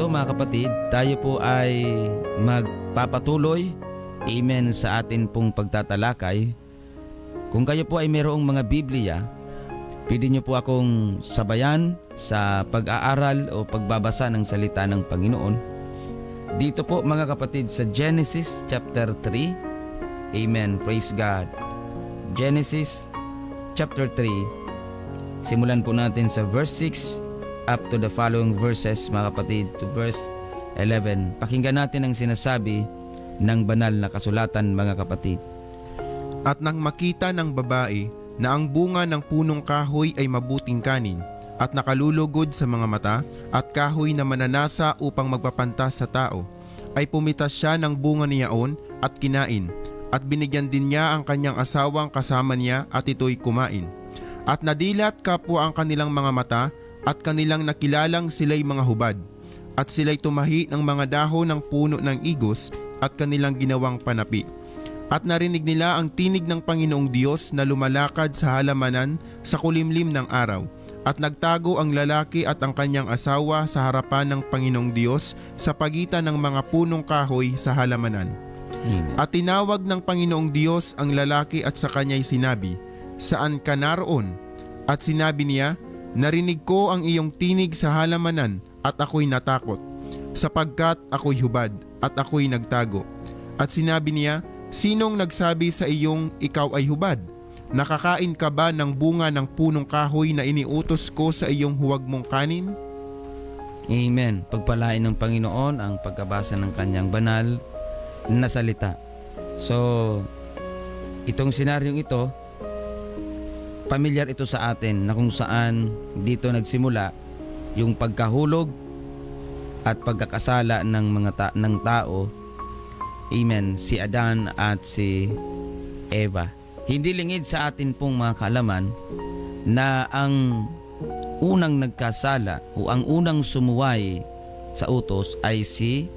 mga kapatid, tayo po ay magpapatuloy, amen, sa atin pong pagtatalakay. Kung kayo po ay mayroong mga Biblia, pwede nyo po akong sabayan sa pag-aaral o pagbabasa ng salita ng Panginoon. Dito po mga kapatid sa Genesis chapter 3. Amen. Praise God. Genesis chapter 3. Simulan po natin sa verse 6 up to the following verses mga kapatid to verse 11. Pakinggan natin ang sinasabi ng banal na kasulatan mga kapatid. At nang makita ng babae na ang bunga ng punong kahoy ay mabuting kanin at nakalulugod sa mga mata at kahoy na mananasa upang magpapantas sa tao, ay pumitas siya ng bunga niyaon at kinain, at binigyan din niya ang kanyang asawang kasama niya at ito'y kumain. At nadilat kapwa ang kanilang mga mata at kanilang nakilalang sila'y mga hubad, at sila'y tumahi ng mga dahon ng puno ng igos at kanilang ginawang panapi. At narinig nila ang tinig ng Panginoong Diyos na lumalakad sa halamanan sa kulimlim ng araw. At nagtago ang lalaki at ang kanyang asawa sa harapan ng Panginoong Diyos sa pagitan ng mga punong kahoy sa halamanan. Amen. At tinawag ng Panginoong Diyos ang lalaki at sa kanya'y sinabi, "Saan ka naroon?" At sinabi niya, "Narinig ko ang iyong tinig sa halamanan at ako'y natakot, sapagkat ako'y hubad at ako'y nagtago." At sinabi niya, "Sinong nagsabi sa iyong ikaw ay hubad? Nakakain ka ba ng bunga ng punong kahoy na iniutos ko sa iyong huwag mong kanin?" Amen. Pagpalain ng Panginoon ang pagkabasa ng kanyang banal na salita. So, itong senaryong ito, pamilyar ito sa atin na kung saan dito nagsimula yung pagkahulog at pagkakasala ng tao. Amen. Si Adan at si Eva. Hindi lingid sa atin pong mga kaalaman na ang unang nagkasala o ang unang sumuway sa utos ay si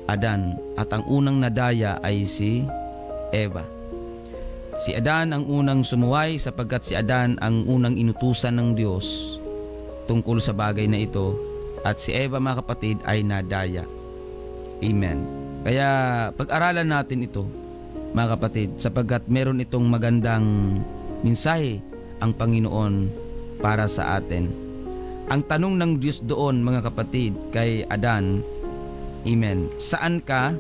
Adan at ang unang nadaya ay si Eva. Si Adan ang unang sumuway sapagkat si Adan ang unang inutusan ng Diyos tungkol sa bagay na ito, at si Eva mga kapatid ay nadaya. Amen. Kaya pag-aralan natin ito mga kapatid sapagkat meron itong magandang mensahe ang Panginoon para sa atin. Ang tanong ng Diyos doon mga kapatid kay Adan, amen, saan ka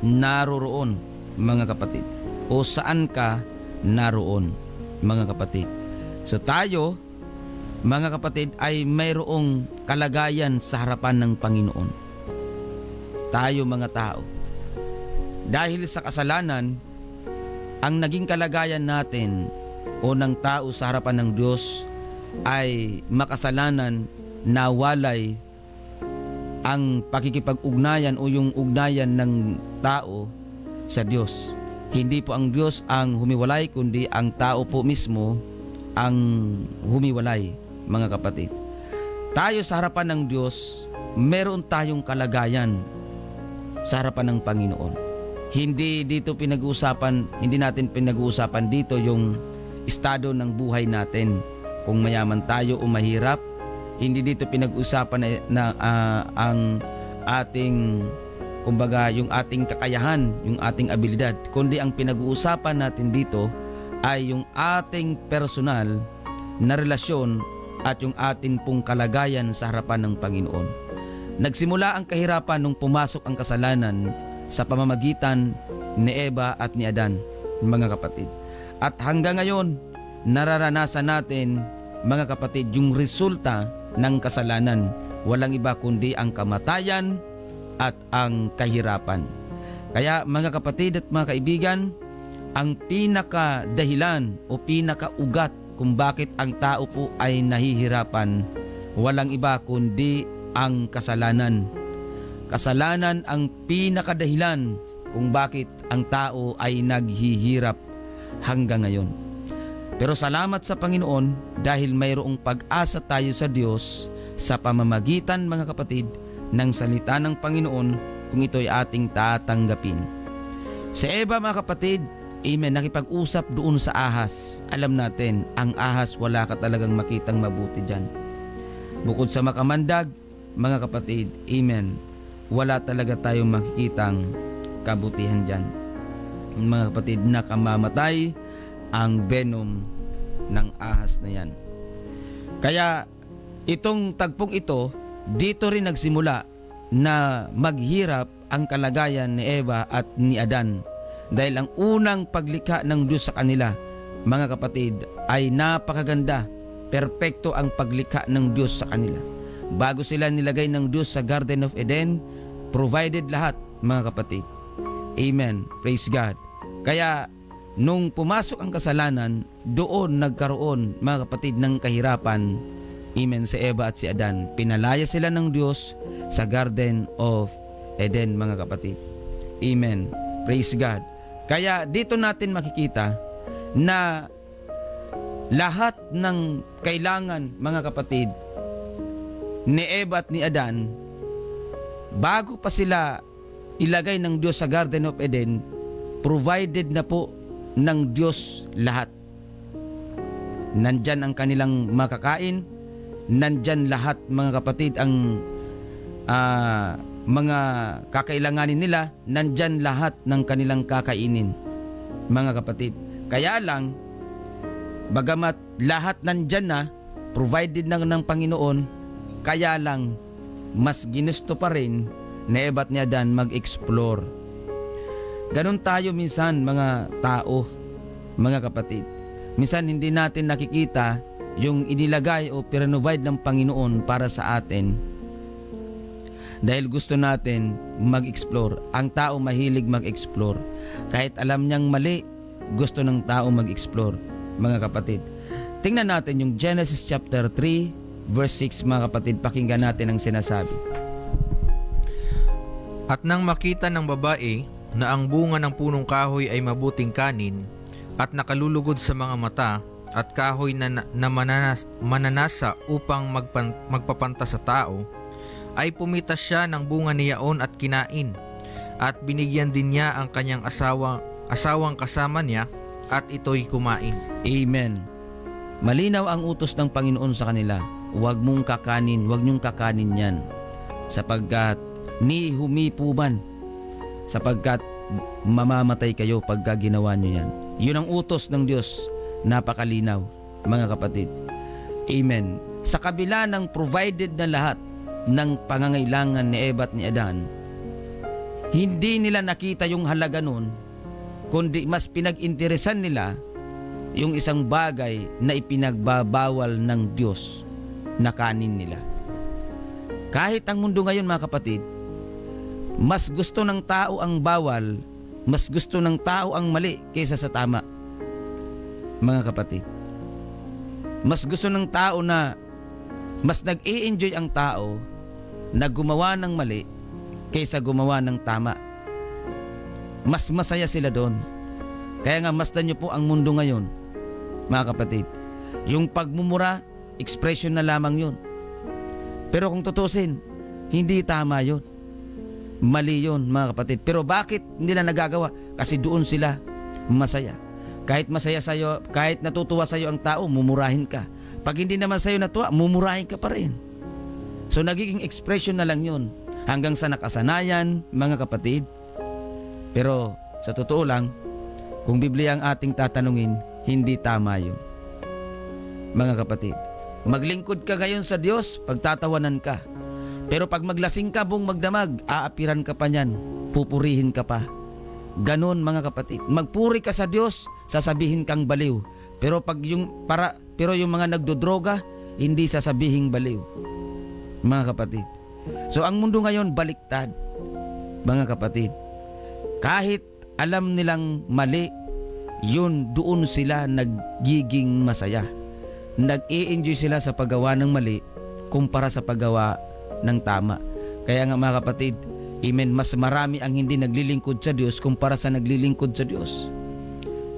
naroroon mga kapatid? O saan ka naroon mga kapatid? So tayo mga kapatid ay mayroong kalagayan sa harapan ng Panginoon. Tayo mga tao, dahil sa kasalanan, ang naging kalagayan natin o ng tao sa harapan ng Diyos ay makasalanan na walay ang pakikipag-ugnayan o yung ugnayan ng tao sa Diyos. Hindi po ang Diyos ang humiwalay, kundi ang tao po mismo ang humiwalay mga kapatid. Tayo sa harapan ng Diyos, meron tayong kalagayan sa harapan ng Panginoon. Hindi natin pinag-uusapan dito yung estado ng buhay natin. Kung mayaman tayo o mahirap, hindi dito pinag-uusapan na ang ating, kumbaga, yung ating kakayahan, yung ating abilidad. Kundi ang pinag-uusapan natin dito ay yung ating personal na relasyon at yung ating pong kalagayan sa harapan ng Panginoon. Nagsimula ang kahirapan nung pumasok ang kasalanan sa pamamagitan ni Eva at ni Adan, mga kapatid. At hanggang ngayon, nararanasan natin, mga kapatid, yung resulta ng kasalanan. Walang iba kundi ang kamatayan at ang kahirapan. Kaya mga kapatid at mga kaibigan, ang pinakadahilan o pinakaugat kung bakit ang tao po ay nahihirapan, walang iba kundi ang kasalanan. Kasalanan ang pinakadahilan kung bakit ang tao ay naghihirap hanggang ngayon. Pero salamat sa Panginoon dahil mayroong pag-asa tayo sa Diyos sa pamamagitan, mga kapatid, ng salita ng Panginoon kung ito'y ating tatanggapin. Si Eva, mga kapatid, amen, nakipag-usap doon sa ahas. Alam natin, ang ahas wala ka talagang makitang mabuti dyan. Bukod sa makamandag, mga kapatid, amen, wala talaga tayong makikitang kabutihan dyan. Mga kapatid, nakamamatay ang venom ng ahas na yan. Kaya itong tagpong ito, dito rin nagsimula na maghirap ang kalagayan ni Eva at ni Adan. Dahil ang unang paglikha ng Diyos sa kanila, mga kapatid, ay napakaganda. Perpekto ang paglikha ng Diyos sa kanila. Bago sila nilagay ng Diyos sa Garden of Eden, provided lahat, mga kapatid. Amen. Praise God. Kaya nung pumasok ang kasalanan, doon nagkaroon, mga kapatid, ng kahirapan. Amen, si Eva at si Adan. Pinalaya sila ng Diyos sa Garden of Eden, mga kapatid. Amen. Praise God. Kaya dito natin makikita na lahat ng kailangan, mga kapatid, ni Eva at ni Adan, bago pa sila ilagay ng Diyos sa Garden of Eden, provided na po ng Diyos lahat. Nandyan ang kanilang makakain, nandyan lahat, mga kapatid, ang mga kakailanganin nila, nandyan lahat ng kanilang kakainin, mga kapatid. Kaya lang, bagamat lahat nandyan na, provided na ng Panginoon, kaya lang, mas ginusto pa rin ni Eva at ni Adan mag-explore. Ganon tayo minsan, mga tao, mga kapatid. Minsan hindi natin nakikita yung inilagay o provide ng Panginoon para sa atin. Dahil gusto natin mag-explore. Ang tao mahilig mag-explore. Kahit alam niyang mali, gusto ng tao mag-explore, mga kapatid. Tingnan natin yung Genesis chapter 3, verse 6, mga kapatid. Pakinggan natin ang sinasabi. At nang makita ng babae na ang bunga ng punong kahoy ay mabuting kanin at nakalulugod sa mga mata at kahoy na mananasa upang magpapanta sa tao, ay pumitas siya ng bunga niyaon at kinain, at binigyan din niya ang kanyang asawang kasama niya, at ito'y kumain. Amen. Malinaw ang utos ng Panginoon sa kanila. Huwag mong kakanin, huwag niyong kakanin yan, sapagkat ni humipuman, sapagkat mamamatay kayo pagka ginawa niyo yan. Yun ang utos ng Diyos. Napakalinaw, mga kapatid. Amen. Sa kabila ng provided na lahat ng pangangailangan ni Eva at ni Adan, hindi nila nakita yung halaga nun, kundi mas pinag-interesan nila yung isang bagay na ipinagbabawal ng Diyos na kanin nila. Kahit ang mundo ngayon, mga kapatid, mas gusto ng tao ang bawal, mas gusto ng tao ang mali kaysa sa tama. Mga kapatid, mas gusto ng tao na mas nag-i-enjoy ang tao na gumawa ng mali kaysa gumawa ng tama. Mas masaya sila doon. Kaya nga, masdan nyo po ang mundo ngayon, mga kapatid. Yung pagmumura, expression na lamang yun. Pero kung tutusin, hindi tama yun. Mali yun, mga kapatid. Pero bakit hindi na nagagawa? Kasi doon sila masaya. Kahit masaya sa'yo, kahit natutuwa sa'yo ang tao, mumurahin ka. Pag hindi naman sa'yo natuwa, mumurahin ka pa rin. So nagiging expression na lang yun. Hanggang sa nakasanayan, mga kapatid. Pero sa totoo lang, kung Biblia ang ating tatanungin, hindi tama yun. Mga kapatid, maglingkod ka ngayon sa Diyos, pagtatawanan ka. Pero pag maglasing ka, buong magdamag, aapiran ka pa niyan, pupurihin ka pa. Ganon, mga kapatid. Magpuri ka sa Diyos, sasabihin kang baliw. Pero yung mga nagdodroga, hindi sasabihin baliw. Mga kapatid. So ang mundo ngayon baliktad. Mga kapatid. Kahit alam nilang mali, yun doon sila nagiging masaya. Nag-i-enjoy sila sa paggawa ng mali kumpara sa paggawa ng tama. Kaya nga, mga kapatid, amen, mas marami ang hindi naglilingkod sa Diyos kumpara sa naglilingkod sa Diyos.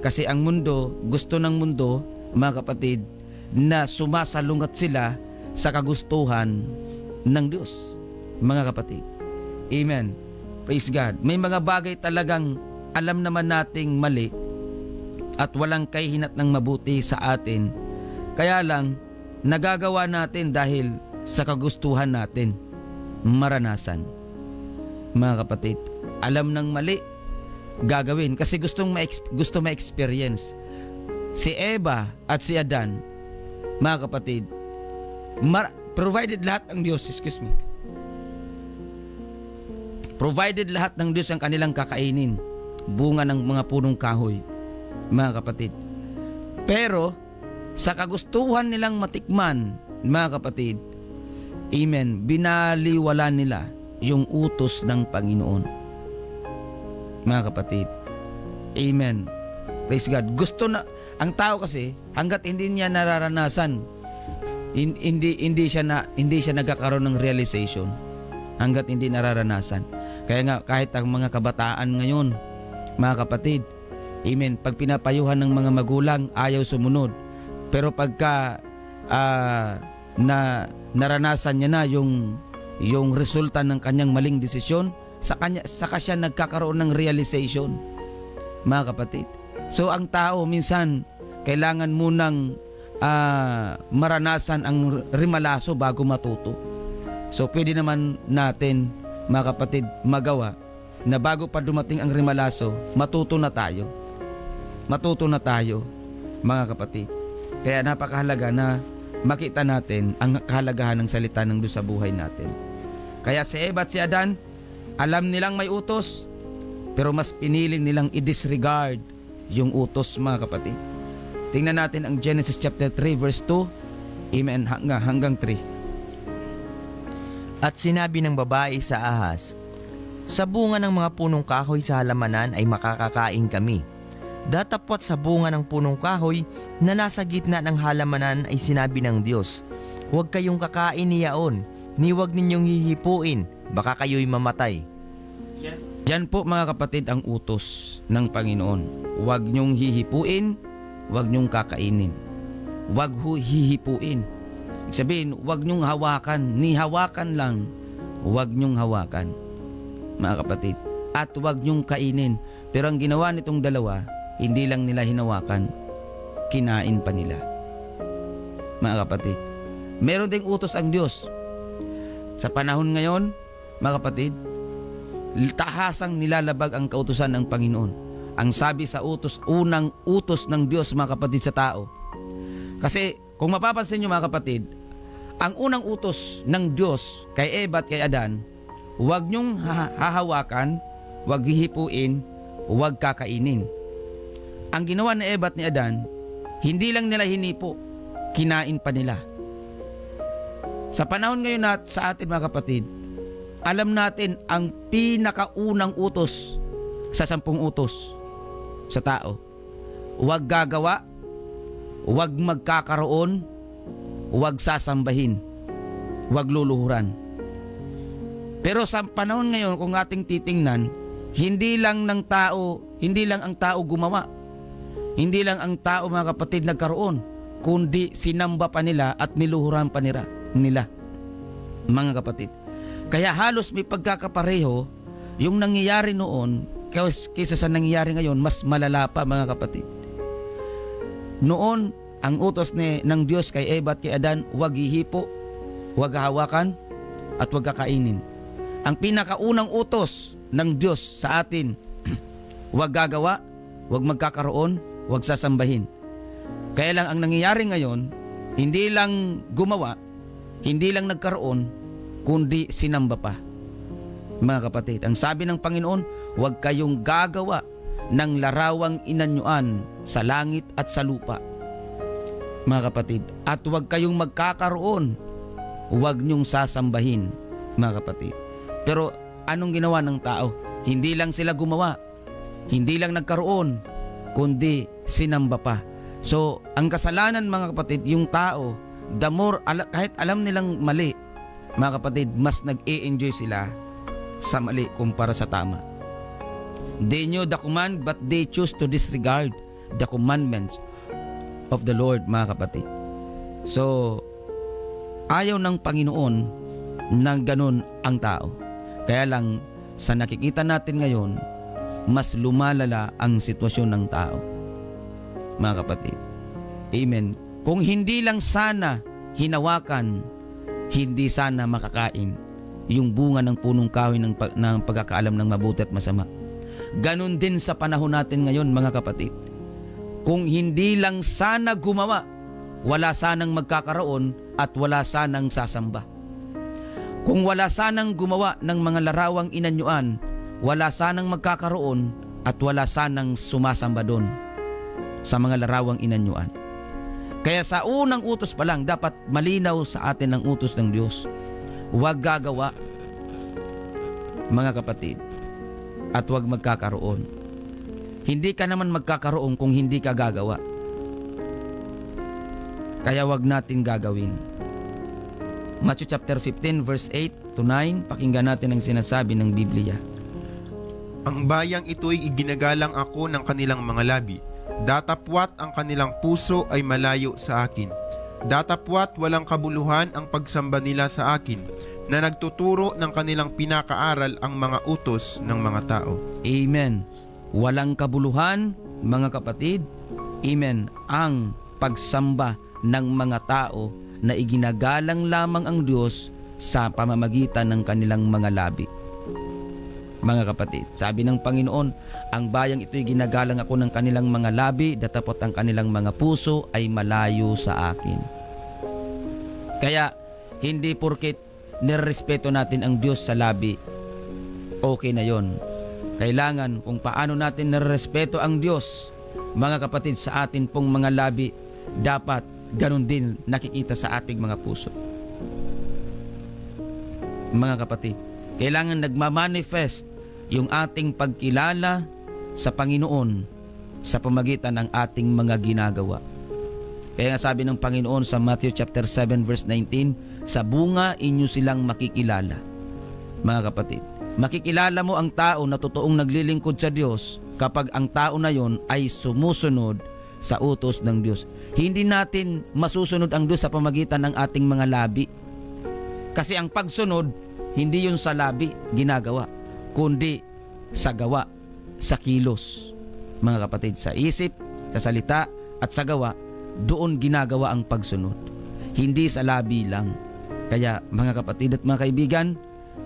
Kasi ang mundo, gusto ng mundo, mga kapatid, na sumasalungat sila sa kagustuhan ng Diyos. Mga kapatid. Amen. Praise God. May mga bagay talagang alam naman nating mali at walang kahihinat ng mabuti sa atin. Kaya lang, nagagawa natin dahil sa kagustuhan natin. maranasan. Mga kapatid, alam ng mali, gagawin kasi gusto ma-experience. Si Eva at si Adan, mga kapatid, provided lahat ng Diyos, provided lahat ng Diyos ang kanilang kakainin, bunga ng mga punong kahoy, mga kapatid. Pero sa kagustuhan nilang matikman, mga kapatid, amen, binaliwala nila yung utos ng Panginoon. Mga kapatid, amen, praise God. Ang tao kasi, hanggat hindi niya nararanasan, hindi siya nagkakaroon ng realization, hanggat hindi nararanasan. Kaya nga, kahit ang mga kabataan ngayon, mga kapatid, amen, pag pinapayuhan ng mga magulang, ayaw sumunod. Pero pagka naranasan niya na yung resulta ng kanyang maling desisyon, saka siya nagkakaroon ng realization, mga kapatid. So ang tao minsan kailangan munang maranasan ang rimalaso bago matuto. So pwede naman natin, mga kapatid, magawa na bago pa dumating ang rimalaso, matuto na tayo, mga kapatid. Kaya napakahalaga na makita natin ang kahalagahan ng salita ng Diyos sa buhay natin. Kaya si Eva at si Adan, alam nilang may utos, pero mas pinili nilang i-disregard yung utos, mga kapatid. Tingnan natin ang Genesis chapter 3 verse 2, amen, hanggang 3. At sinabi ng babae sa ahas, sa bunga ng mga punong kahoy sa halamanan ay makakakain kami. Datapwat sa bunga ng punong kahoy na nasa gitna ng halamanan ay sinabi ng Diyos, huwag kayong kakain niyaon, ni huwag ninyong hihipuin, baka kayo'y mamatay. Yan po, mga kapatid, ang utos ng Panginoon. Huwag niyong hihipuin, huwag niyong kakainin. Huwag hihipuin. Ibig sabihin, huwag niyong hawakan, ni hawakan lang, huwag niyong hawakan, mga kapatid. At huwag niyong kainin. Pero ang ginawa nitong dalawa, hindi lang nila hinawakan, kinain pa nila, mga kapatid. Meron ding utos ang Diyos. Sa panahon ngayon, mga kapatid, tahasang nilalabag ang kautusan ng Panginoon. Ang sabi sa unang utos ng Diyos, mga kapatid, sa tao. Kasi kung mapapansin nyo, mga kapatid, ang unang utos ng Diyos kay Eva at kay Adan, huwag nyong hahawakan, huwag hihipuin, huwag kakainin. Ang ginawa ni Eva at ni Adan, hindi lang nila hinipo, kinain pa nila. Sa panahon ngayon sa atin, mga kapatid, alam natin ang pinakaunang utos sa 10 utos sa tao. Huwag gagawa, huwag magkakaroon, huwag sasambahin, huwag luluhuran. Pero sa panahon ngayon, kung ating titingnan, hindi lang ang tao gumawa. Hindi lang ang tao, mga kapatid, nagkaroon, kundi sinamba pa nila at niluhuran pa nila, mga kapatid. Kaya halos may pagkakapareho yung nangyayari noon kaysa sa nangyayari ngayon, mas malala pa, mga kapatid. Noon, ang utos ng Diyos kay Eva at kay Adan, huwag hihipo, huwag hawakan, at huwag kakainin. Ang pinakaunang utos ng Diyos sa atin, huwag gagawa, huwag magkakaroon, huwag sasambahin. Kaya lang ang nangyayari ngayon, hindi lang gumawa, hindi lang nagkaroon, kundi sinamba pa. Mga kapatid, ang sabi ng Panginoon, huwag kayong gagawa ng larawang inanyuan sa langit at sa lupa, mga kapatid. At huwag kayong magkakaroon, huwag nyong sasambahin, mga kapatid. Pero anong ginawa ng tao? Hindi lang sila gumawa, hindi lang nagkaroon, kundi sinamba pa. So, ang kasalanan, mga kapatid, yung tao, the more, kahit alam nilang mali, mga kapatid, mas nag-e-enjoy sila sa mali kumpara sa tama. They knew the command, but they choose to disregard the commandments of the Lord, mga kapatid. So, ayaw ng Panginoon na ganun ang tao. Kaya lang, sa nakikita natin ngayon, mas lumalala ang sitwasyon ng tao, mga kapatid. Amen. Kung hindi lang sana hinawakan, hindi sana makakain, yung bunga ng punong kahoy ng pagkakaalam ng mabuti at masama. Ganon din sa panahon natin ngayon, mga kapatid. Kung hindi lang sana gumawa, wala sanang magkakaroon at wala sanang sasamba. Kung wala sanang gumawa ng mga larawang inanyuan, wala sanang magkakaroon at wala sanang sumasamba doon sa mga larawang inanyuan. Kaya sa unang utos pa lang, dapat malinaw sa atin ang utos ng Diyos. Huwag gagawa, mga kapatid, at huwag magkakaroon. Hindi ka naman magkakaroon kung hindi ka gagawa. Kaya huwag natin gagawin. Matthew chapter 15 verse 8 to 9, pakinggan natin ang sinasabi ng Biblia. Ang bayang ito'y iginagalang ako ng kanilang mga labi. Datapwat ang kanilang puso ay malayo sa akin. Datapwat walang kabuluhan ang pagsamba nila sa akin, na nagtuturo ng kanilang pinakaaral ang mga utos ng mga tao. Amen. Walang kabuluhan, mga kapatid. Amen. Ang pagsamba ng mga tao na iginagalang lamang ang Diyos sa pamamagitan ng kanilang mga labi. Mga kapatid, sabi ng Panginoon, ang bayang ito'y ginagalang ako ng kanilang mga labi, datapot ang kanilang mga puso ay malayo sa akin. Kaya, hindi porket nirespeto natin ang Diyos sa labi, okay na yon. Kailangan kung paano natin nirespeto ang Diyos, mga kapatid, sa atin pong mga labi, dapat ganun din nakikita sa ating mga puso. Mga kapatid, kailangan nagmamanifest yung ating pagkilala sa Panginoon sa pamagitan ng ating mga ginagawa. Kaya nga sabi ng Panginoon sa Matthew chapter 7 verse 19, sa bunga inyo silang makikilala. Mga kapatid, makikilala mo ang tao na totoong naglilingkod sa Diyos kapag ang tao na yon ay sumusunod sa utos ng Diyos. Hindi natin masusunod ang Diyos sa pamagitan ng ating mga labi. Kasi ang pagsunod, hindi yun sa labi ginagawa, kundi sa gawa, sa kilos. Mga kapatid, sa isip, sa salita, at sa gawa, doon ginagawa ang pagsunod. Hindi sa labi lang. Kaya mga kapatid at mga kaibigan,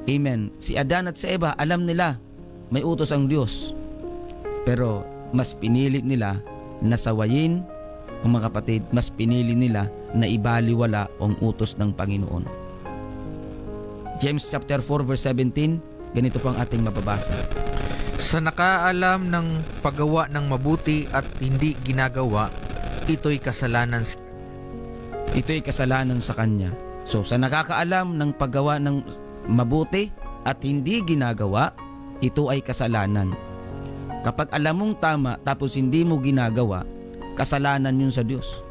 amen, si Adan at si Eva, alam nila may utos ang Diyos. Pero mas pinili nila na sawayin, o mga kapatid, mas pinili nila na ibaliwala ang utos ng Panginoon. James chapter 4 verse 17, ganito po ang ating mababasa. Sa nakaalam ng paggawa ng mabuti at hindi ginagawa, ito'y kasalanan. Ito'y kasalanan sa kanya. So sa nakakaalam ng paggawa ng mabuti at hindi ginagawa, ito ay kasalanan. Kapag alam mong tama tapos hindi mo ginagawa, kasalanan yun sa Diyos.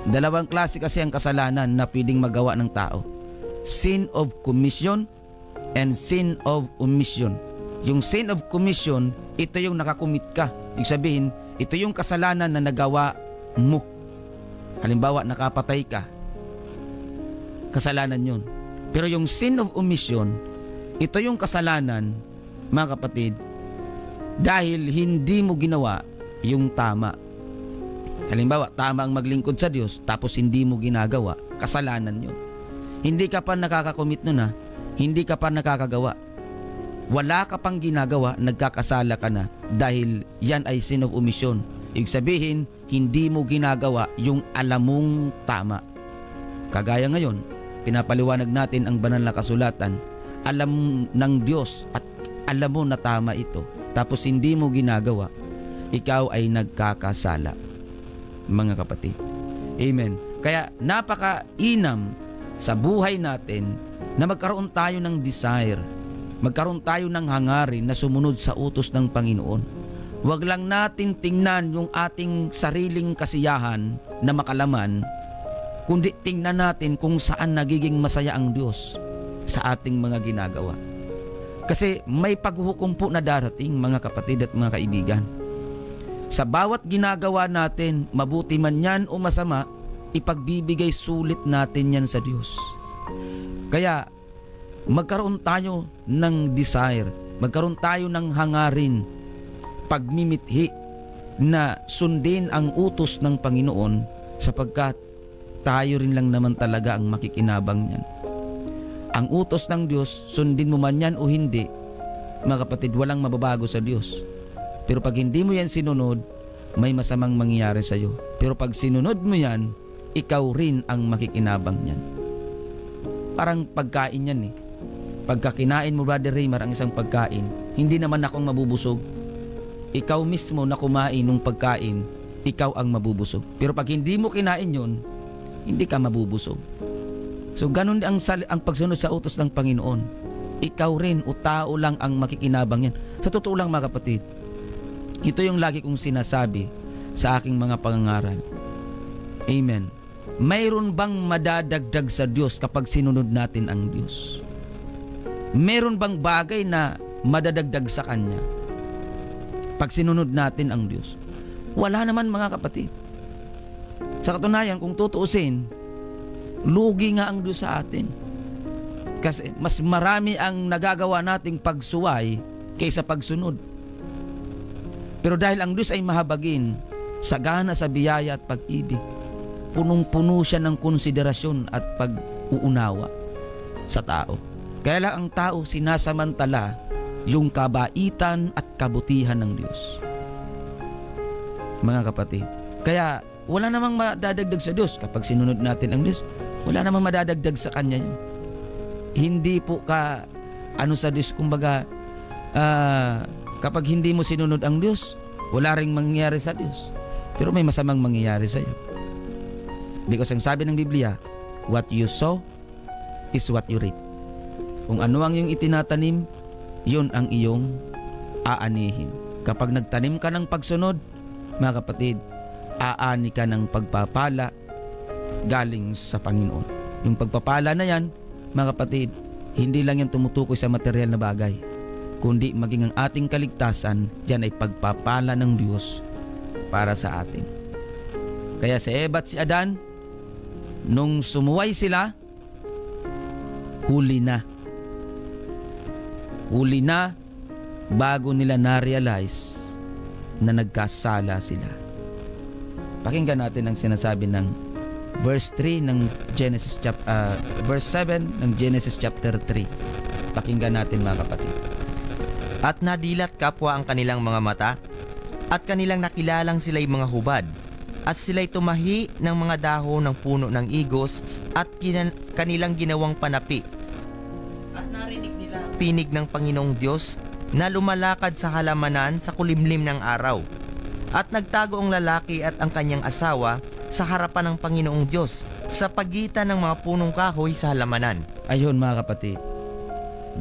Dalawang klase kasi ang kasalanan na pwedeng magawa ng tao. Sin of commission and sin of omission. Yung sin of commission, ito yung nakakumit ka. Ibig sabihin, ito yung kasalanan na nagawa mo. Halimbawa, nakapatay ka. Kasalanan yun. Pero yung sin of omission, ito yung kasalanan, mga kapatid, dahil hindi mo ginawa yung tama. Halimbawa, tama ang maglingkod sa Diyos, tapos hindi mo ginagawa, kasalanan yun. Hindi ka pa nakakakomit nun ha. Hindi ka pa nakakagawa. Wala ka pang ginagawa, nagkakasala ka na dahil yan ay sin of omission. Ibig sabihin, hindi mo ginagawa yung alam mong tama. Kagaya ngayon, pinapaliwanag natin ang banal na kasulatan. Alam ng Diyos at alam mo na tama ito. Tapos hindi mo ginagawa, ikaw ay nagkakasala. Mga kapatid. Amen. Kaya napakainam sa buhay natin na magkaroon tayo ng desire, magkaroon tayo ng hangarin na sumunod sa utos ng Panginoon. Huwag lang natin tingnan yung ating sariling kasiyahan na makalaman, kundi tingnan natin kung saan nagiging masaya ang Diyos sa ating mga ginagawa. Kasi may paghuhukom po na darating, mga kapatid at mga kaibigan. Sa bawat ginagawa natin, mabuti man yan o masama, ipagbibigay sulit natin yan sa Diyos. Kaya magkaroon tayo ng desire, magkaroon tayo ng hangarin, pagmimithi na sundin ang utos ng Panginoon sapagkat tayo rin lang naman talaga ang makikinabang niyan. Ang utos ng Diyos, sundin mo man yan o hindi, mga kapatid, walang mababago sa Diyos. Pero pag hindi mo yan sinunod, may masamang mangyayari sa iyo. Pero pag sinunod mo yan, ikaw rin ang makikinabang niyan. Parang pagkain yan eh. Pagka kinain mo, Brother Raymar, ang isang pagkain, hindi naman akong mabubusog. Ikaw mismo na kumain ng pagkain, ikaw ang mabubusog. Pero pag hindi mo kinain yun, hindi ka mabubusog. So ganun ang pagsunod sa utos ng Panginoon. Ikaw rin o tao lang ang makikinabang yan. Sa totoo lang mga kapatid, ito yung lagi kong sinasabi sa aking mga pangangaral. Amen. Mayroon bang madadagdag sa Diyos kapag sinunod natin ang Diyos? Meron bang bagay na madadagdag sa Kanya pag sinunod natin ang Diyos? Wala naman mga kapatid. Sa katunayan, kung tutuusin, lugi nga ang Diyos sa atin. Kasi mas marami ang nagagawa nating pagsuway kaysa pagsunod. Pero dahil ang Diyos ay mahabagin, sagana sa biyaya at pag-ibig, punong-puno siya ng konsiderasyon at pag-uunawa sa tao. Kaya lang ang tao sinasamantala yung kabaitan at kabutihan ng Diyos. Mga kapatid, kaya wala namang madadagdag sa Diyos kapag sinunod natin ang Diyos. Wala namang madadagdag sa Kanya yun. Hindi po ka sa Diyos, kumbaga kapag hindi mo sinunod ang Diyos, wala ring mangyayari sa Diyos. Pero may masamang mangyayari sa iyo. Because ang sabi ng Biblia, what you sow is what you reap. Kung ano ang iyong itinatanim, yun ang iyong aanihin. Kapag nagtanim ka ng pagsunod, mga kapatid, aani ka ng pagpapala galing sa Panginoon. Yung pagpapala na yan, mga kapatid, hindi lang yan tumutukoy sa material na bagay, kundi maging ang ating kaligtasan, yan ay pagpapala ng Diyos para sa atin. Kaya si Eva at si Adan, nung sumuway sila, huli na. Huli na bago nila na-realize na nagkasala sila. Pakinggan natin ang sinasabi ng verse 3 ng Genesis verse 7 ng Genesis chapter 3. Pakinggan natin mga kapatid. At nadilat kapwa ang kanilang mga mata, at kanilang nakilalang sila'y mga hubad, at sila'y tumahi ng mga dahon ng puno ng igos, at kanilang ginawang panapi. At narinig nila ang tinig ng Panginoong Diyos na lumalakad sa halamanan sa kulimlim ng araw. At nagtago ang lalaki at ang kanyang asawa sa harapan ng Panginoong Diyos sa pagitan ng mga punong kahoy sa halamanan. Ayun mga kapatid,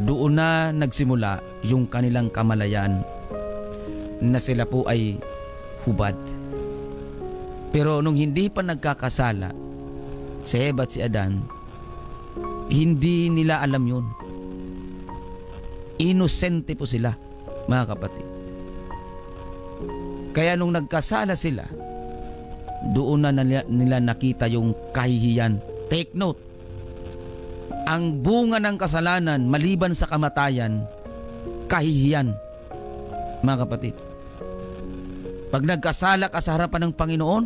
doon na nagsimula yung kanilang kamalayan na sila po ay hubad. Pero nung hindi pa nagkakasala, si Eva at si Adan, hindi nila alam yun. Inosente po sila, mga kapatid. Kaya nung nagkasala sila, doon na nila nakita yung kahihiyan. Take note, ang bunga ng kasalanan maliban sa kamatayan, kahihiyan, mga kapatid. Pag nagkasala ka sa harapan ng Panginoon,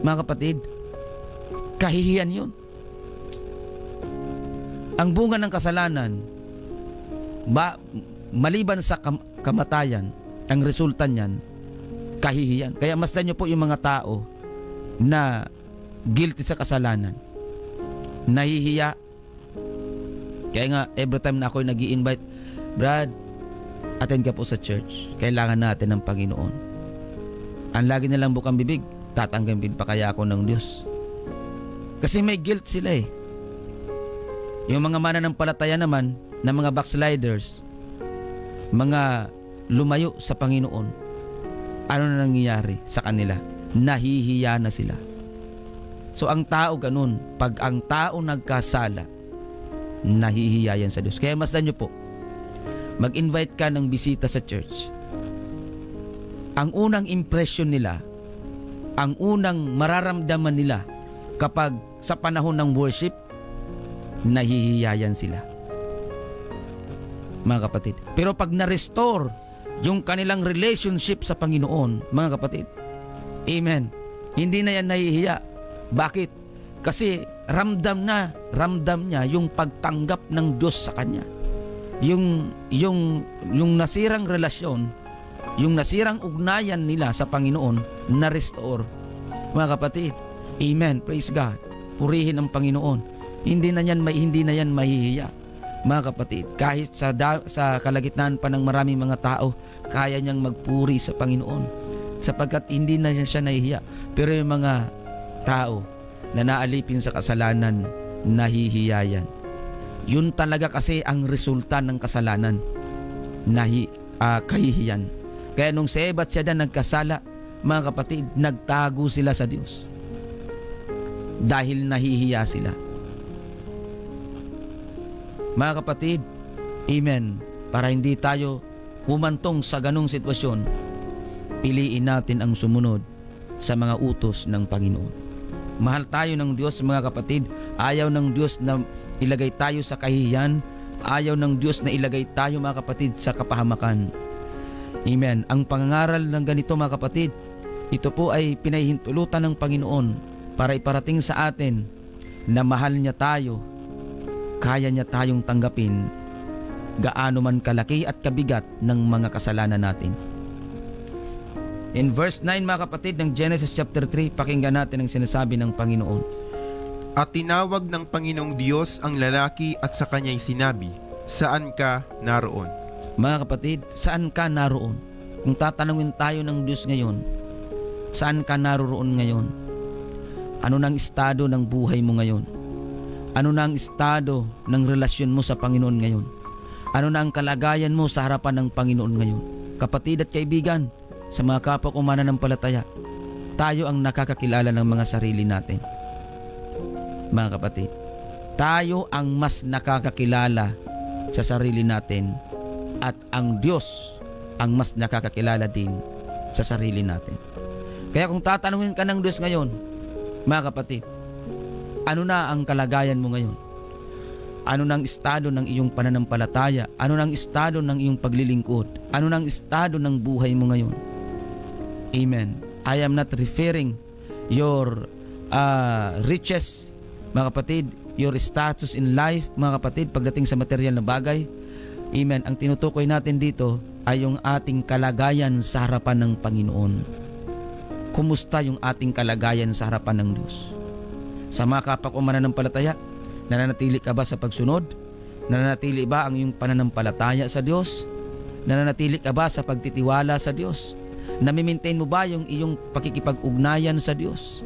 mga kapatid, kahihiyan yun. Ang bunga ng kasalanan, maliban sa kamatayan, ang resulta niyan, kahihiyan. Kaya masdan niyo po yung mga tao na guilty sa kasalanan, nahihiya. Kaya nga, every time na ako nag-i-invite, Brad, attend ka po sa church. Kailangan natin ng Panginoon. Ang lagi nilang bukang bibig, tatanggapin pa kaya ako ng Diyos? Kasi may guilt sila eh. Yung mga mananampalataya naman, na mga backsliders, mga lumayo sa Panginoon, ano na nangyayari sa kanila? Nahihiya na sila. So ang tao ganun, pag ang tao nagkasala, nahihiya yan sa Diyos. Kaya masdan nyo po, mag-invite ka ng bisita sa church. Ang unang impression nila, ang unang mararamdaman nila kapag sa panahon ng worship, nahihiya yan sila, mga kapatid. Pero pag na-restore yung kanilang relationship sa Panginoon, mga kapatid, amen, hindi na yan nahihiya. Bakit? Kasi ramdam niya yung pagtanggap ng Diyos sa kanya. Yung nasirang relasyon, yung nasirang ugnayan nila sa Panginoon na restore. Mga kapatid, amen, praise God. Purihin ang Panginoon. Hindi na yan mahihiya. Mga kapatid, kahit sa kalagitnaan pa ng maraming mga tao, kaya niyang magpuri sa Panginoon sapagkat hindi na siya nahihiya. Pero yung mga tao na naalipin sa kasalanan, nahihiya yan. Yun talaga kasi ang resulta ng kasalanan, kahihiyan. Kaya nung si Eva at si Adan nagkasala, mga kapatid, nagtago sila sa Diyos dahil nahihiya sila. Mga kapatid, amen, para hindi tayo humantong sa ganong sitwasyon, piliin natin ang sumunod sa mga utos ng Panginoon. Mahal tayo ng Diyos, mga kapatid. Ayaw ng Diyos na ilagay tayo sa kahihiyan. Ayaw ng Diyos na ilagay tayo, mga kapatid, sa kapahamakan. Amen. Ang pangangaral ng ganito, mga kapatid, ito po ay pinahihintulutan ng Panginoon para iparating sa atin na mahal niya tayo, kaya niya tayong tanggapin gaano man kalaki at kabigat ng mga kasalanan natin. In verse 9, mga kapatid, ng Genesis chapter 3, pakinggan natin ang sinasabi ng Panginoon. At tinawag ng Panginoong Diyos ang lalaki at sa kanya'y sinabi, saan ka naroon? Mga kapatid, saan ka naroon? Kung tatanungin tayo ng Diyos ngayon, saan ka naroon ngayon? Ano nang estado ng buhay mo ngayon? Ano nang estado ng relasyon mo sa Panginoon ngayon? Ano na ang kalagayan mo sa harapan ng Panginoon ngayon? Kapatid at kaibigan, sa mga kapwa ko mananampalataya, tayo ang nakakakilala ng mga sarili natin. Mga kapatid, tayo ang mas nakakakilala sa sarili natin at ang Diyos ang mas nakakakilala din sa sarili natin. Kaya kung tatanungin ka ng Diyos ngayon, mga kapatid, ano na ang kalagayan mo ngayon? Ano nang estado ng iyong pananampalataya? Ano nang estado ng iyong paglilingkod? Ano nang estado ng buhay mo ngayon? Amen. I am not referring your riches, mga kapatid, your status in life, mga kapatid, pagdating sa material na bagay. Amen. Ang tinutukoy natin dito ay yung ating kalagayan sa harapan ng Panginoon. Kumusta yung ating kalagayan sa harapan ng Diyos? Sa mga kapwa ko mananampalataya, nananatili ka ba sa pagsunod? Nananatili ba ang iyong pananampalataya sa Diyos? Nananatili ka ba sa pagtitiwala sa Diyos? Nami-maintain mo ba yung iyong pakikipag-ugnayan sa Diyos?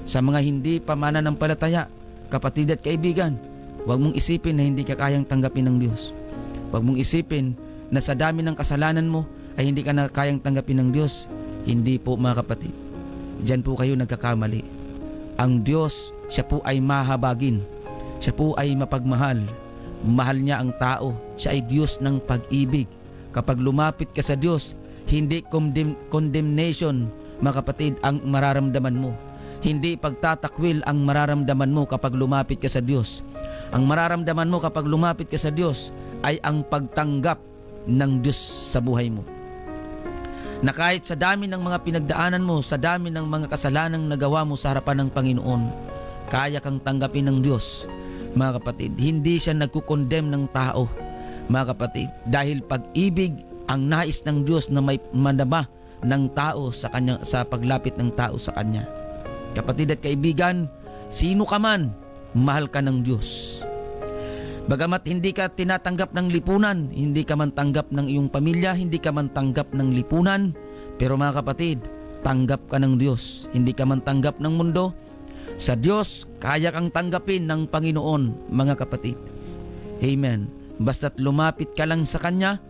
Sa mga hindi pa mananampalataya, kapatid at kaibigan, huwag mong isipin na hindi ka kayang tanggapin ng Diyos. Huwag mong isipin na sa dami ng kasalanan mo ay hindi ka na kayang tanggapin ng Diyos. Hindi po, mga kapatid. Diyan po kayo nagkakamali. Ang Diyos, siya po ay mahabagin. Siya po ay mapagmahal. Mahal niya ang tao. Siya ay Diyos ng pag-ibig. Kapag lumapit ka sa Diyos, hindi condemnation, mga kapatid, ang mararamdaman mo. Hindi pagtatakwil ang mararamdaman mo kapag lumapit ka sa Diyos. Ang mararamdaman mo kapag lumapit ka sa Diyos ay ang pagtanggap ng Diyos sa buhay mo. Na kahit sa dami ng mga pinagdaanan mo, sa dami ng mga kasalanang nagawa mo sa harapan ng Panginoon, kaya kang tanggapin ng Diyos, mga kapatid. Hindi siya nagkukondem ng tao, mga kapatid, dahil pag-ibig ang nais ng Diyos na may manaba ng tao sa kanya, sa paglapit ng tao sa Kanya. Kapatid at kaibigan, sino ka man, mahal ka ng Diyos. Bagamat hindi ka tinatanggap ng lipunan, hindi ka man tanggap ng iyong pamilya, hindi ka man tanggap ng lipunan, pero mga kapatid, tanggap ka ng Diyos. Hindi ka man tanggap ng mundo, sa Diyos, kaya kang tanggapin ng Panginoon, mga kapatid. Amen. Basta't lumapit ka lang sa Kanya,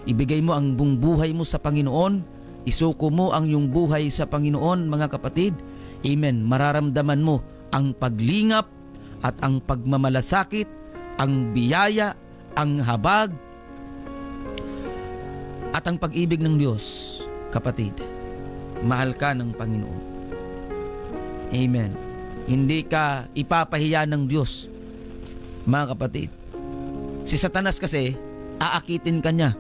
ibigay mo ang buong buhay mo sa Panginoon, isuko mo ang iyong buhay sa Panginoon, mga kapatid. Amen. Mararamdaman mo ang paglingap at ang pagmamalasakit, ang biyaya, ang habag, at ang pag-ibig ng Diyos. Kapatid, mahal ka ng Panginoon. Amen. Hindi ka ipapahiya ng Diyos, mga kapatid. Si Satanas kasi, aakitin ka niya.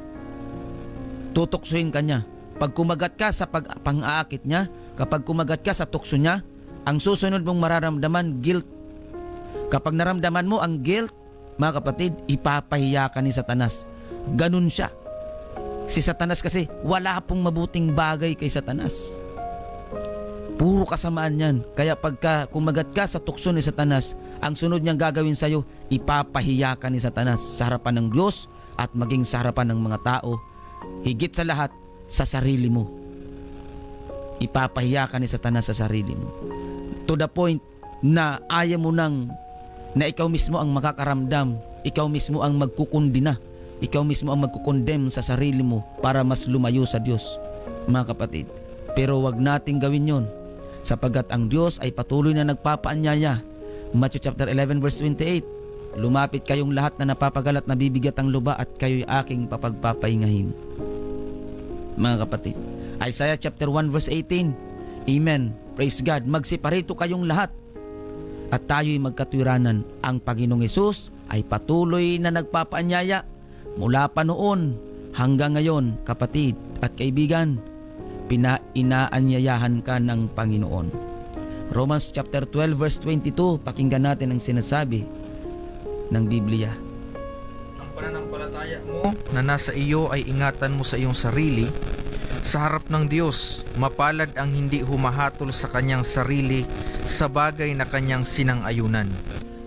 Tutuksuin ka niya. Pag kumagat ka sa pang-aakit niya, kapag kumagat ka sa tukso niya, ang susunod mong mararamdaman, guilt, Kapag naramdaman mo ang guilt, mga kapatid, ipapahiya ka ni Satanas. Ganun siya. Si Satanas kasi, wala pong mabuting bagay kay Satanas. Puro kasamaan yan. Kaya pagka kumagat ka sa tukso ni Satanas, ang sunod niyang gagawin sa'yo, ipapahiya ka ni Satanas sa harapan ng Diyos at maging sa harapan ng mga tao. Higit sa lahat, sa sarili mo. Ipapahiya ka ni Satanas sa sarili mo. To the point na ayaw mo nang na ikaw mismo ang makakaramdam, ikaw mismo ang magkukundina, ikaw mismo ang magkukondem sa sarili mo para mas lumayo sa Diyos, mga kapatid. Pero wag nating gawin yon, sapagkat ang Diyos ay patuloy na nagpapaanyaya. Matthew chapter 11 verse 28, lumapit kayong lahat na napapagalat na bibigat ang luba at kayo'y aking papagpapahingahin. Mga kapatid, Isaiah chapter 1 verse 18, Amen, praise God, magseparito kayong lahat at tayo'y magkatwiranan. Ang Panginoong Hesus ay patuloy na nagpapaanyaya mula pa noon hanggang ngayon, kapatid at kaibigan, inaanyayahan ka ng Panginoon. Romans chapter 12 verse 22, pakinggan natin ang sinasabi ng Biblia. Ang pananampalataya mo na nasa iyo ay ingatan mo sa iyong sarili. Sa harap ng Diyos, mapalad ang hindi humahatol sa kanyang sarili sa bagay na kanyang sinang-ayunan.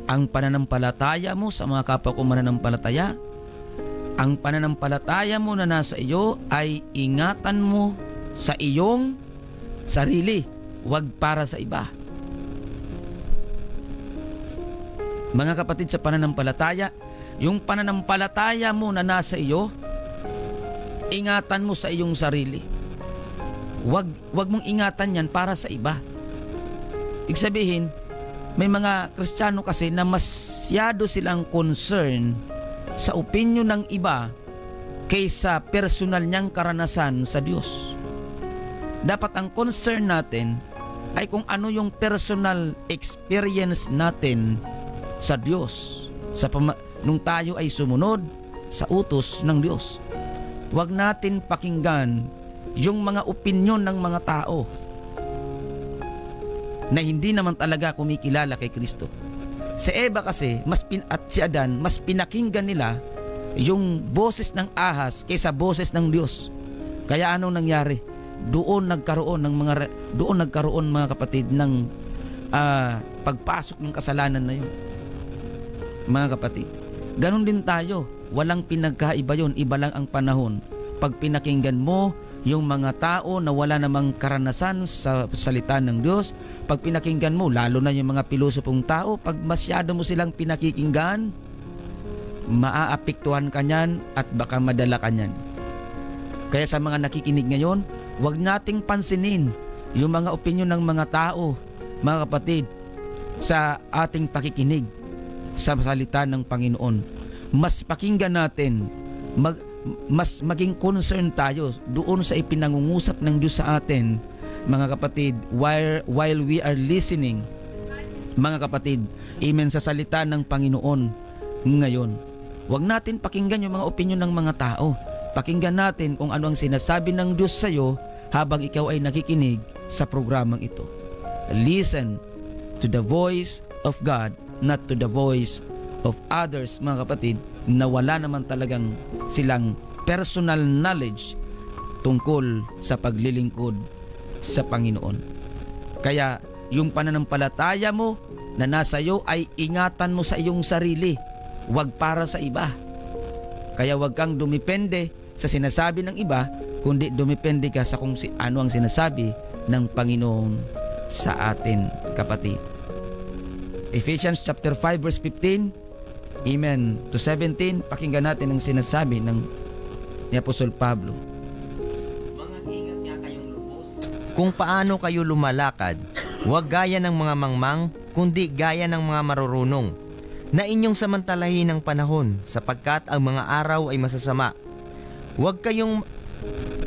Ang pananampalataya mo sa mga kapwa ko mananampalataya, ang pananampalataya mo na nasa iyo ay ingatan mo sa iyong sarili, wag para sa iba. Mga kapatid, sa pananampalataya, yung pananampalataya mo na nasa iyo, ingatan mo sa iyong sarili. Wag mong ingatan yan para sa iba. Ibig sabihin, may mga Kristiyano kasi na masyado silang concern sa opinion ng iba kaysa personal niyang karanasan sa Diyos. Dapat ang concern natin ay kung ano yung personal experience natin sa Diyos nung tayo ay sumunod sa utos ng Diyos. Huwag natin pakinggan yung mga opinion ng mga tao na hindi naman talaga kumikilala kay Kristo. Si Eva kasi at si Adan, mas pinakinggan nila yung boses ng ahas kaysa boses ng Diyos. Kaya anong nangyari? Doon nagkaroon mga kapatid ng pagpasok ng kasalanan na yun. Mga kapatid, ganun din tayo. Walang pinagkaiba yun, iba lang ang panahon. Pag pinakinggan mo yung mga tao na wala namang karanasan sa salita ng Diyos, pag pinakinggan mo, lalo na yung mga pilosopong tao, pag masyado mo silang pinakikinggan, maaapektuhan ka niyan at baka madala ka niyan. Kaya sa mga nakikinig ngayon, huwag nating pansinin yung mga opinyon ng mga tao, mga kapatid, sa ating pakikinig sa salita ng Panginoon. Mas pakinggan natin, mas maging concern tayo doon sa ipinangungusap ng Diyos sa atin, mga kapatid, while we are listening, mga kapatid, amen, sa salita ng Panginoon ngayon. Huwag natin pakinggan yung mga opinion ng mga tao. Pakinggan natin kung ano ang sinasabi ng Diyos sa iyo habang ikaw ay nakikinig sa programang ito. Listen to the voice of God, not to the voice of others, mga kapatid, na wala naman talagang silang personal knowledge tungkol sa paglilingkod sa Panginoon. Kaya yung pananampalataya mo na nasa iyo ay ingatan mo sa iyong sarili, wag para sa iba. Kaya wag kang dumipende sa sinasabi ng iba, kundi dumipende ka sa kung ano ang sinasabi ng Panginoon sa atin, kapatid. Ephesians chapter 5 verse 15, amen, to 17, pakinggan natin ang sinasabi ni Apostol Pablo. Mga ingat nga kayong lubos kung paano kayo lumalakad, huwag gaya ng mga mangmang, kundi gaya ng mga marurunong, na inyong samantalahin ang panahon, sapagkat ang mga araw ay masasama.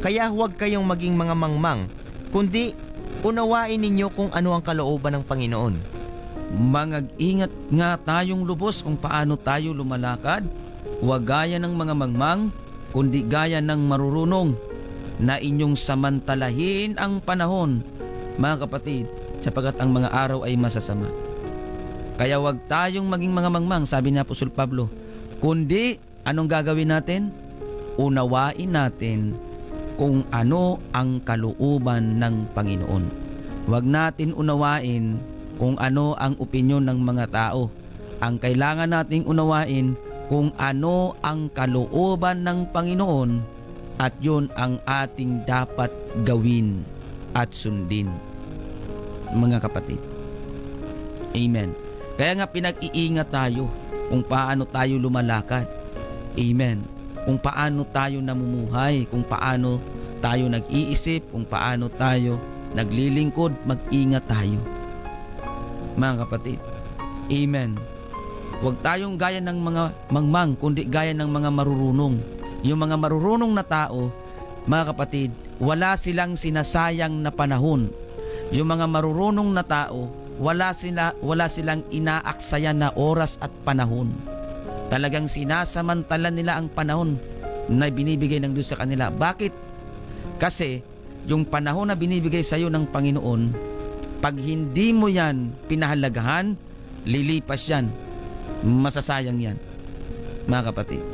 Kaya huwag kayong maging mga mangmang, kundi unawain ninyo kung ano ang kalooban ng Panginoon. Mag-ingat nga tayong lubos kung paano tayo lumalakad, huwag gaya ng mga mangmang, kundi gaya ng marurunong, na inyong samantalahin ang panahon, mga kapatid, sapagkat ang mga araw ay masasama. Kaya wag tayong maging mga mangmang, sabi ni Apostol Pablo. Kundi, anong gagawin natin? Unawain natin kung ano ang kalooban ng Panginoon. Wag natin unawain kung ano ang opinyon ng mga tao. Ang kailangan nating unawain kung ano ang kalooban ng Panginoon, at yun ang ating dapat gawin at sundin, mga kapatid. Amen. Kaya nga pinag-iingat tayo kung paano tayo lumalakad. Amen. Kung paano tayo namumuhay, kung paano tayo nag-iisip, kung paano tayo naglilingkod, mag-ingat tayo, mga kapatid. Amen. Huwag tayong gaya ng mga mangmang, kundi gaya ng mga marurunong. Yung mga marurunong na tao, mga kapatid, wala silang sinasayang na panahon. Yung mga marurunong na tao, wala silang inaaksayan na oras at panahon. Talagang sinasamantala nila ang panahon na binibigay ng Diyos sa kanila. Bakit? Kasi yung panahon na binibigay sa iyo ng Panginoon, pag hindi mo yan pinahalagahan, lilipas yan. Masasayang yan, mga kapatid.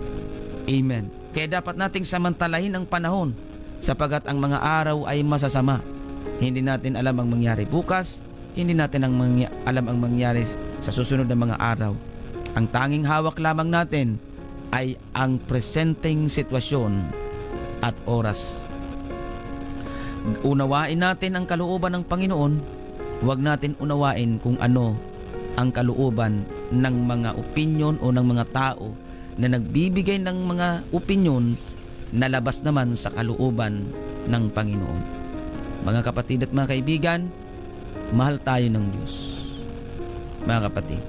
Amen. Kaya dapat nating samantalahin ang panahon, sapagat ang mga araw ay masasama. Hindi natin alam ang mangyari bukas, hindi natin alam ang mangyari sa susunod na mga araw. Ang tanging hawak lamang natin ay ang presenteng sitwasyon at oras. Unawain natin ang kalooban ng Panginoon, huwag natin unawain kung ano ang kalooban ng mga opinyon o ng mga tao na nagbibigay ng mga opinyon na labas naman sa kalooban ng Panginoon. Mga kapatid at mga kaibigan, mahal tayo ng Diyos, mga kapatid.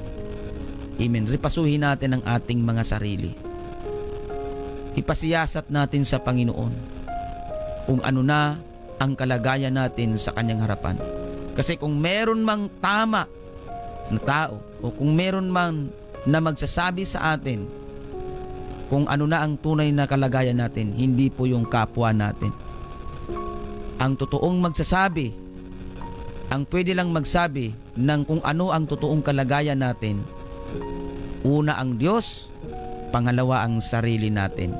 Amen. Repasuhin natin ang ating mga sarili. Ipasiyasat natin sa Panginoon kung ano na ang kalagayan natin sa Kanyang harapan. Kasi kung meron mang tama na tao o kung meron mang na magsasabi sa atin kung ano na ang tunay na kalagayan natin, hindi po yung kapwa natin. Ang totoong magsasabi, ang pwede lang magsabi ng kung ano ang totoong kalagayan natin, una ang Diyos, pangalawa ang sarili natin.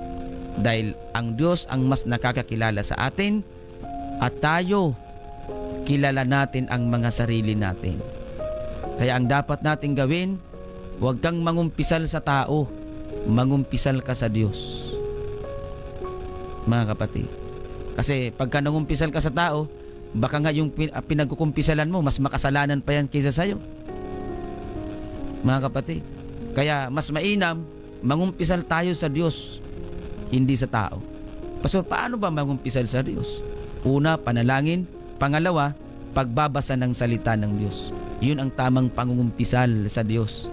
Dahil ang Diyos ang mas nakakakilala sa atin, at tayo, kilala natin ang mga sarili natin. Kaya ang dapat nating gawin, huwag kang mangumpisal sa tao, mangumpisal ka sa Diyos, mga kapatid. Kasi pagka nangumpisal ka sa tao, baka nga yung pinagkukumpisalan mo, mas makasalanan pa yan kaysa sa'yo, mga kapatid. Kaya mas mainam, mangumpisal tayo sa Diyos, hindi sa tao. Pastor, paano ba mangumpisal sa Diyos? Una, panalangin. Pangalawa, pagbabasa ng salita ng Diyos. Yun ang tamang pangungumpisal sa Diyos.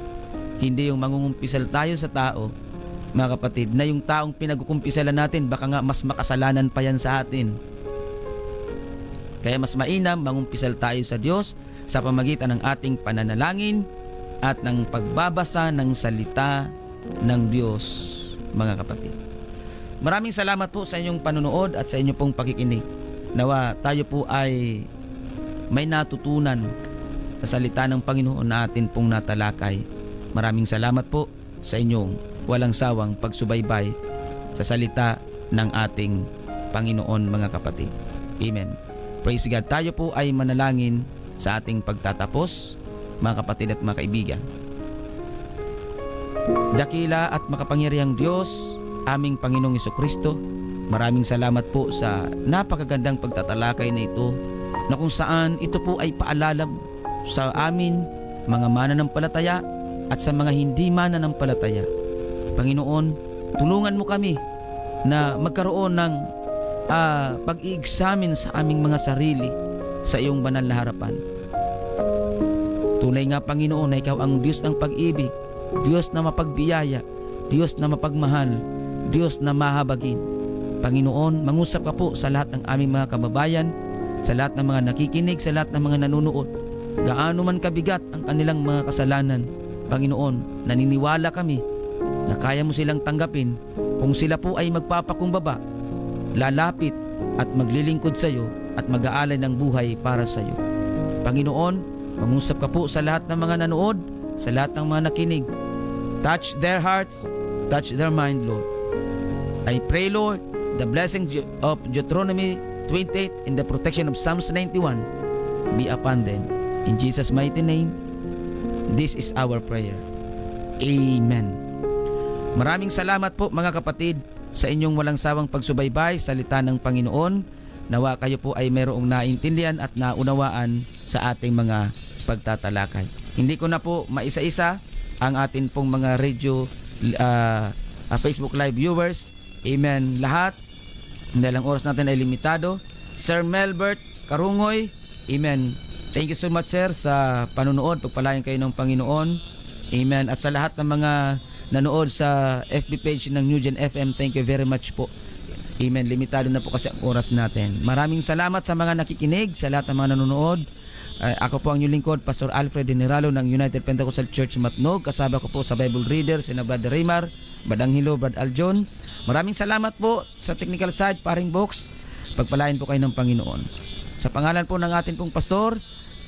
Hindi yung mangungumpisal tayo sa tao, mga kapatid, na yung taong pinagkukumpisalan natin, baka nga mas makasalanan pa yan sa atin. Kaya mas mainam, mangumpisal tayo sa Diyos sa pamagitan ng ating pananalangin at ng pagbabasa ng salita ng Diyos, mga kapatid. Maraming salamat po sa inyong panunood at sa inyong pong pakikinig. Nawa tayo po ay may natutunan sa salita ng Panginoon na atin pong natalakay. Maraming salamat po sa inyong walang sawang pagsubaybay sa salita ng ating Panginoon, mga kapatid. Amen. Praise God. Tayo po ay manalangin sa ating pagtatapos, mga kapatid at mga kaibigan. Dakila at makapangyarihang Diyos, aming Panginoong Jesucristo, maraming salamat po sa napakagandang pagtatalakay na ito, na kung saan ito po ay paalala sa amin, mga mananampalataya at sa mga hindi mananampalataya. Panginoon, tulungan mo kami na magkaroon ng pag-i-examine sa aming mga sarili sa iyong banal na harapan. Tunay nga, Panginoon, na ikaw ang Diyos ng pag-ibig, Diyos na mapagbiyaya, Diyos na mapagmahal, Diyos na mahabagin. Panginoon, mangusap ka po sa lahat ng aming mga kababayan, sa lahat ng mga nakikinig, sa lahat ng mga nanunood. Gaano man kabigat ang kanilang mga kasalanan, Panginoon, naniniwala kami na kaya mo silang tanggapin kung sila po ay magpapakumbaba, lalapit at maglilingkod sa iyo at mag-aalay ng buhay para sa iyo. Panginoon, mangusap ka po sa lahat ng mga nanood, sa lahat ng mga nakinig. Touch their hearts, touch their mind, Lord. I pray, Lord, the blessing of Deuteronomy 28 and the protection of Psalms 91 be upon them. In Jesus' mighty name, this is our prayer. Amen. Maraming salamat po mga kapatid sa inyong walang sawang pagsubaybay sa salita ng Panginoon. Nawa kayo po ay mayroong naintindihan at naunawaan sa ating mga pagtatalakay. Hindi ko na po maisa-isa ang atin pong mga radio Facebook Live viewers. Amen. Lahat. Dahil ang oras natin ay limitado. Sir Melbert Karungoy. Amen. Thank you so much, sir, sa panunood. Pagpalain kayo ng Panginoon. Amen. At sa lahat ng mga nanood sa FB page ng New Gen FM, thank you very much po. Amen. Limitado na po kasi ang oras natin. Maraming salamat sa mga nakikinig, sa lahat ng mga nanonood. Ako po ang inyong lingkod, Pastor Alfred Diniralo ng United Pentecostal Church Matnog. Kasama ko po sa Bible Reader, sina Brad Raymar, Brad Angelo, Brad Aljon. Maraming salamat po sa technical side, Paring Box. Pagpalain po kayo ng Panginoon. Sa pangalan po ng ating pong pastor,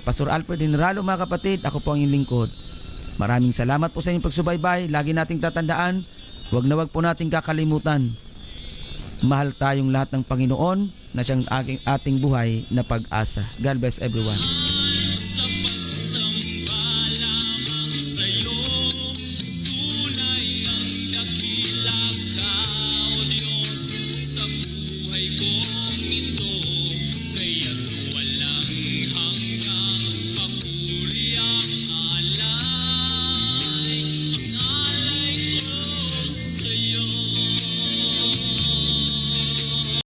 Pastor Alfred Diniralo, mga kapatid, ako po ang inyong lingkod. Maraming salamat po sa inyong pagsubaybay. Lagi nating tatandaan, wag na wag po nating kakalimutan. Mahal tayong lahat ng Panginoon na siyang ating buhay na pag-asa. God bless everyone.